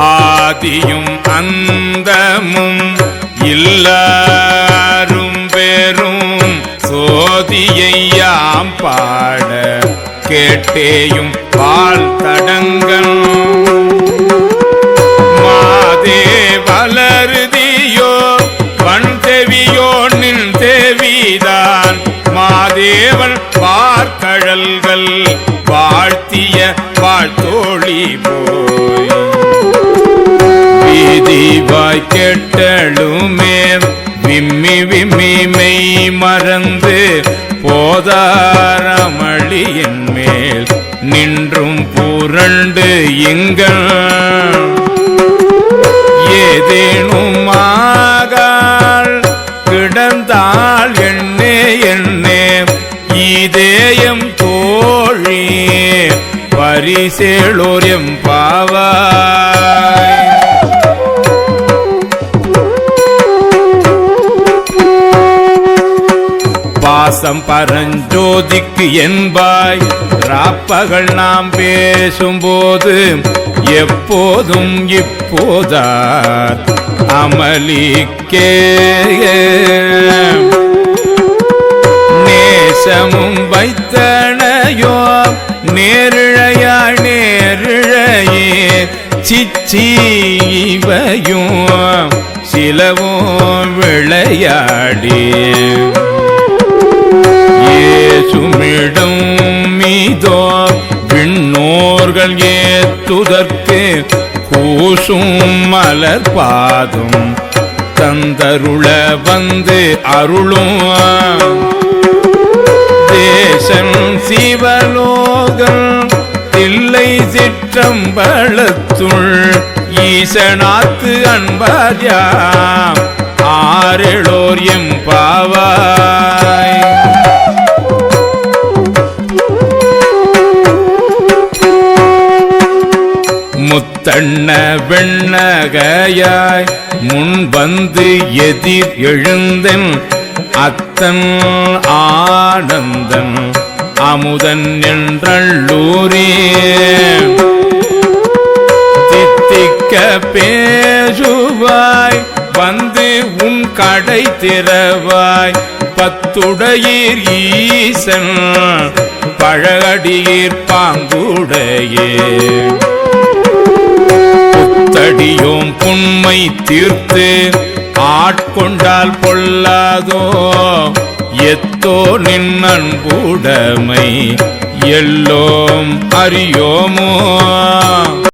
ஆதியும் அந்தமும் எல்லாரும் பெரும் சோதியையாம் பாட கேட்டேயும் பால் தடங்கள் மாதே வளருதியோ வன் செவியோ நின் செவிதான் மாதேவன் பார்க்கழல்கள் வாழ்த்திய வாழ்த்தோழி போய் வீதிவாய் கெட்டலுமே விம்மி விம்மி மெய் மறந்து போதாரமளியின் மேல் நின்றும் புரண்டு இங்கள் ஏதேனும் ஆகாள் கிடந்தாள் எண்ணே எண்ணே இதேயம் தோழி பரிசேளோர் எம்பாவாய். பாசம் பரஞ்சோதிக்கு என்பாய் ராப்பகல் நாம் பேசும்போது எப்போதும் இப்போதார் அமளிக்கே நேசமும் வைத்தனையோ நேரிழையாள் நேரிழையே சிச்சீவையும் சிலவும் விளையாடி ஏசுமிடம் மீதோ விண்ணோர்கள் ஏத்துதற்கு கூசும் மலர் பாதம் தந்தருள வந்து அருளும் தேசம் சிவலோகம் தில்லை சிற்றம்பலத்துள் ஈசனாத்து அன்பார்யாம் ஆரெளோர் எம்பாவாய். முத்தண்ண வெண்ணகையாய் முன் வந்து எதிர் எழுந்தன் அத்தன் ஆனந்தன் அமுதன் என்றள்ளூரே தித்திக்க பேசுவாய் வந்து உன் கடை திறவாய் பத்துடையீர் ஈசன் பழகடியீர் பாங்குடையே புத்தடியோம் புண்மை தீர்த்து ஆட்கொண்டால் பொல்லாதோ எத்தோ நின் அன்புடைமை எல்லோம் அறியோமோ.